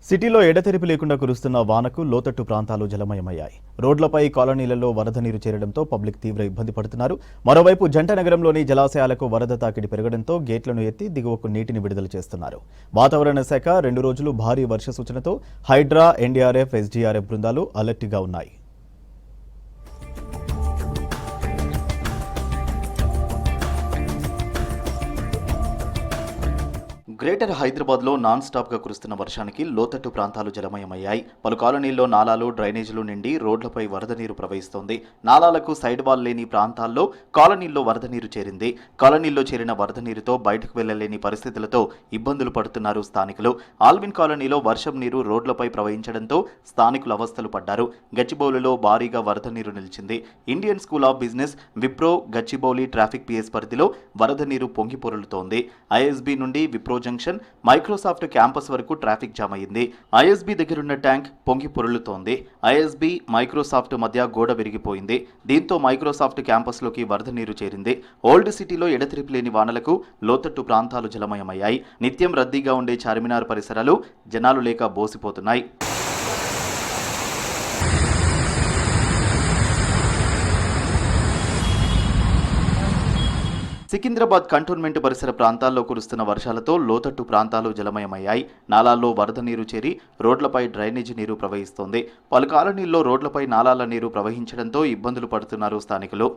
సిటీలో ఎడతెరిపి లేకుండా కురుస్తున్న వానకు లోతట్టు ప్రాంతాలు జలమయమయ్యాయి. రోడ్లపై కాలనీలలో వరద నీరు చేరడంతో పబ్లిక్ తీవ్ర ఇబ్బంది పడుతున్నారు. మరోవైపు జంట నగరంలోని జలాశయాలకు వరద తాకిడి పెరగడంతో గేట్లను ఎత్తి దిగువకు నీటిని విడుదల చేస్తున్నారు. వాతావరణ శాఖ 2 రోజులు భారీ వర్ష సూచనతో హైడ్రా, ఎన్డీఆర్ఎఫ్, ఎస్డీఆర్ఎఫ్ బృందాలు అలర్ట్గా ఉన్నాయి. గ్రేటర్ హైదరాబాద్లో నాన్ స్టాప్గా కురుస్తున్న వర్షానికి లోతట్టు ప్రాంతాలు జలమయమయ్యాయి. పలు కాలనీల్లో నాలాలు, డ్రైనేజీలు నిండి రోడ్లపై వరద నీరు ప్రవహిస్తోంది. నాలాలకు సైడ్ వాల్ లేని ప్రాంతాల్లో కాలనీల్లో వరద నీరు చేరింది. కాలనీల్లో చేరిన వరద నీరుతో బయటకు వెళ్లలేని పరిస్థితులతో ఇబ్బందులు పడుతున్నారు స్థానికులు. ఆల్విన్ కాలనీలో వర్షం నీరు రోడ్లపై ప్రవహించడంతో స్థానికులు అవస్థలు పడ్డారు. గచ్చిబౌలిలో భారీగా వరద నీరు నిలిచింది. Indian school of business, Wipro, Gachibowli traffic PS పరిధిలో వరద నీరు పొంగి పొరలుతోంది. ఐఎస్బీ నుండి విప్రో జంక్షన్, మైక్రోసాఫ్ట్ క్యాంపస్ వరకు ట్రాఫిక్ జామ్ అయింది. ఐఎస్బీ దగ్గరున్న ట్యాంక్ పొంగి పొరులుతోంది. ఐఎస్బీ, మైక్రోసాఫ్ట్ మధ్య గోడ విరిగిపోయింది. దీంతో మైక్రోసాఫ్ట్ క్యాంపస్లోకి వరద నీరు చేరింది. ఓల్డ్ సిటీలో ఎడతెరిపి లేని వానలకు లోతట్టు ప్రాంతాలు జలమయమయ్యాయి. నిత్యం రద్దీగా ఉండే చార్మినార్ పరిసరాలు జనాలు లేక బోసిపోతున్నాయి. సికింద్రాబాద్ కంటోన్మెంట్ పరిసర ప్రాంతాల్లో కురుస్తున్న వర్షాలతో లోతట్టు ప్రాంతాలు జలమయమయ్యాయి. నాలాల్లో వరద నీరు చేరి రోడ్లపై డ్రైనేజీ నీరు ప్రవహిస్తోంది. పలు కాలనీల్లో రోడ్లపై నాలాల నీరు ప్రవహించడంతో ఇబ్బందులు పడుతున్నారు స్థానికులు.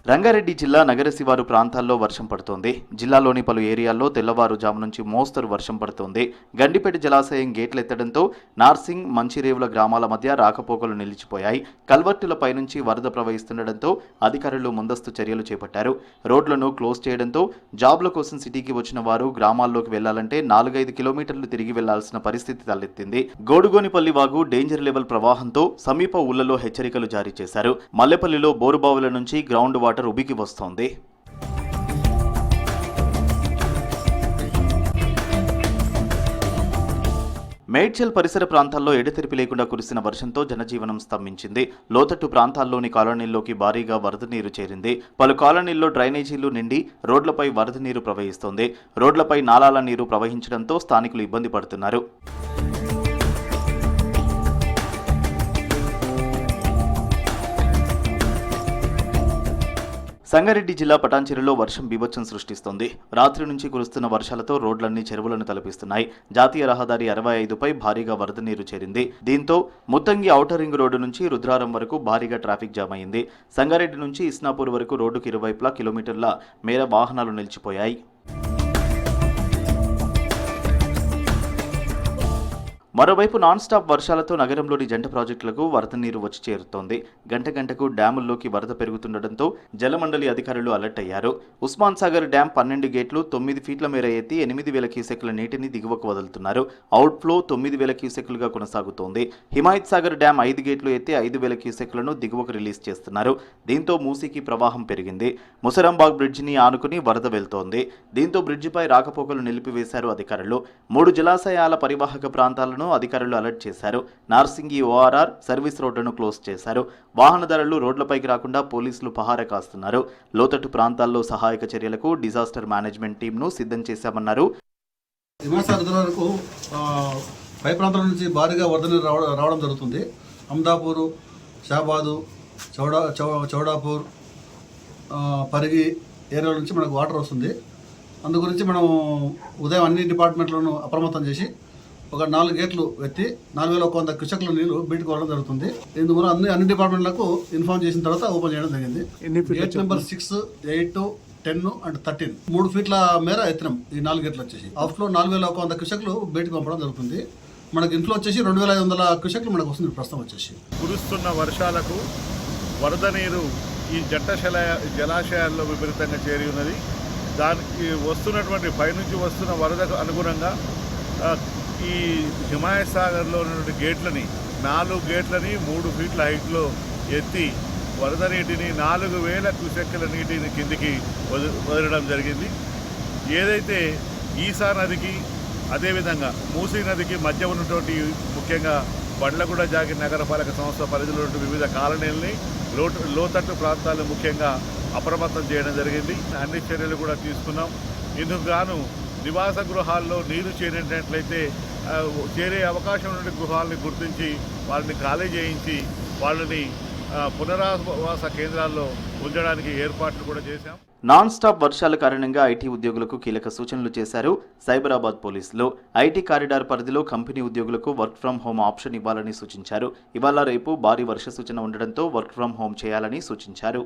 రంగారెడ్డి జిల్లా నగర శివారు ప్రాంతాల్లో వర్షం పడుతోంది. జిల్లాలోని పలు ఏరియాల్లో తెల్లవారుజాము నుంచి మోస్తరు వర్షం పడుతోంది. గండిపేట జలాశయం గేట్లెత్తడంతో నార్సింగ్, మంచిరేవుల గ్రామాల మధ్య రాకపోకలు నిలిచిపోయాయి. కల్వర్టులపై నుంచి వరద ప్రవహిస్తుండటంతో అధికారులు ముందస్తు చర్యలు చేపట్టారు. రోడ్లను క్లోజ్ చేయడంతో జాబ్ల కోసం సిటీకి వచ్చిన వారు గ్రామాల్లోకి వెళ్లాలంటే 4-5 కిలోమీటర్లు తిరిగి వెళ్లాల్సిన పరిస్థితి తలెత్తింది. గోడుగోనిపల్లి వాగు డేంజర్ లెవెల్ ప్రవాహంతో సమీప ఊళ్లలో హెచ్చరికలు జారీ చేశారు. మల్లెపల్లిలో బోరుబావుల నుంచి గ్రౌండ్ వాటర్ ఉబికి వస్తోంది. మేడ్చల్ పరిసర ప్రాంతాల్లో ఎడతెరిపి లేకుండా కురిసిన వర్షంతో జనజీవనం స్తంభించింది. లోతట్టు ప్రాంతాల్లోని కాలనీల్లోకి భారీగా వరద నీరు చేరింది. పలు కాలనీల్లో డ్రైనేజీలు నిండి రోడ్లపై వరద నీరు ప్రవహిస్తోంది. రోడ్లపై నాలాల నీరు ప్రవహించడంతో స్థానికులు ఇబ్బంది పడుతున్నారు. సంగారెడ్డి జిల్లా పటాన్చెరులో వర్షం బీభత్సం సృష్టిస్తోంది. రాత్రి నుంచి కురుస్తున్న వర్షాలతో రోడ్లన్నీ చెరువులను తలపిస్తున్నాయి. జాతీయ రహదారి 65పై భారీగా వరద నీరు చేరింది. దీంతో ముత్తంగి ఔటర్ రింగ్ రోడ్డు నుంచి రుద్రారం వరకు భారీగా ట్రాఫిక్ జామ్ అయింది. సంగారెడ్డి నుంచి ఇస్నాపూర్ వరకు రోడ్డుకు ఇరువైపులా కిలోమీటర్ల మేర వాహనాలు నిలిచిపోయాయి. మరోవైపు నాన్ స్టాప్ వర్షాలతో నగరంలోని జంట ప్రాజెక్టులకు వరద నీరు వచ్చి చేరుతోంది. గంటకు డ్యాముల్లోకి వరద పెరుగుతుండటంతో జలమండలి అధికారులు అలర్ట్ అయ్యారు. ఉస్మాన్ సాగర్ డ్యాం 12 గేట్లు 9 ఫీట్ల మేర ఎత్తి 8,000 క్యూసెక్ల నీటిని దిగువకు వదులుతున్నారు. అవుట్ఫ్లో 9,000 క్యూసెక్లుగా కొనసాగుతోంది. హిమాయత్ సాగర్ డ్యాం 5 గేట్లు ఎత్తి 5,000 క్యూసెక్లను దిగువకు రిలీజ్ చేస్తున్నారు. దీంతో మూసీకి ప్రవాహం పెరిగింది. ముసరంబాగ్ బ్రిడ్జిని ఆనుకుని వరద వెళ్తోంది. దీంతో బ్రిడ్జిపై రాకపోకలు నిలిపివేశారు అధికారులు. 3 జలాశయాల పరివాహక ప్రాంతాలను అధికారులు అలర్ట్ చేశారు. నార్సింగి ఓఆర్ఆర్ సర్వీస్ రోడ్లను క్లోజ్ చేశారు. వాహనదారులు రోడ్లపైకి రాకుండా పోలీసులు పహారా కాస్తున్నారు. లోతట్టు ప్రాంతాల్లో సహాయక చర్యలకు డిజాస్టర్ మేనేజ్మెంట్ టీంను సిద్ధం చేశామన్నారు. పై ప్రాంతాల నుంచి భారీగా వరద నీరు రావడం జరుగుతుంది. అమదాపూరు, షాబాదు, చౌడాపూర్, పరిగి ఏరియాల నుంచి మనకు వాటర్ వస్తుంది. అందు గురించి మనం ఉదయం అన్ని డిపార్ట్మెంట్లను అప్రమత్తం చేసి ఒక 4 గేట్లు ఎత్తి 4,100 క్యూసెక్ల నీళ్లు బయటకు వెళ్ళడం జరుగుతుంది. ఇందువల్ల అన్ని డిపార్ట్మెంట్లకు ఇన్ఫార్మ్ చేసిన తర్వాత ఓపెన్ చేయడం జరిగింది. గేట్ నెంబర్ 6, 8, 10 అండ్ 13 3 ఫీట్ల మేర ఎత్తినాం. ఈ 4 గేట్లు వచ్చేసి అవుట్ఫ్లో 4,100 క్యూసెక్లు బయటకు పంపడం జరుగుతుంది. మనకి ఇంట్లో వచ్చేసి 2,500 క్యూసెక్లు మనకు వస్తుంది ప్రస్తుతం వచ్చేసి. కురుస్తున్న వర్షాలకు వరద నీరు ఈ జలాశయాల్లో విపరీతంగా చేరి ఉన్నది. దానికి వస్తున్నటువంటి పైనుంచి వస్తున్న వరదకు అనుగుణంగా ఈ హిమాయత్ సాగర్లో ఉన్నటువంటి గేట్లని 4 గేట్లని 3 ఫీట్ల హైట్లో ఎత్తి వరద నీటిని 4,000 క్యూసెక్కుల నీటిని కిందికి వదలడం జరిగింది. ఏదైతే ఈసా నదికి అదేవిధంగా మూసీ నదికి మధ్య ఉన్నటువంటి ముఖ్యంగా బండ్లగూడ జాగిర్ నగరపాలక సంస్థ పరిధిలో వివిధ కాలనీలని లోతట్టు ప్రాంతాలు ముఖ్యంగా అప్రమత్తం చేయడం జరిగింది. అన్ని చర్యలు కూడా తీసుకున్నాం. ఇందుకు గాను నివాస గృహాల్లో నీరు చేరినట్లయితే చేరే అవకాశం ఉన్న గృహాలని గుర్తించి వాళ్ళని ఖాళీ చేయించి వాళ్ళని పునరావాస కేంద్రాల్లో ఉంచడానికి ఏర్పాట్లు కూడా చేశాం. నాన్ స్టాప్ వర్షాల కారణంగా ఐటీ ఉద్యోగులకు కీలక సూచనలు చేశారు సైబరాబాద్ పోలీసులు. ఐటీ కారిడార్ పరిధిలో కంపెనీ ఉద్యోగులకు వర్క్ ఫ్రం హోం ఆప్షన్ ఇవ్వాలని సూచించారు. ఇవాళ రేపు భారీ వర్ష సూచన ఉండడంతో వర్క్ ఫ్రం హోం చేయాలని సూచించారు.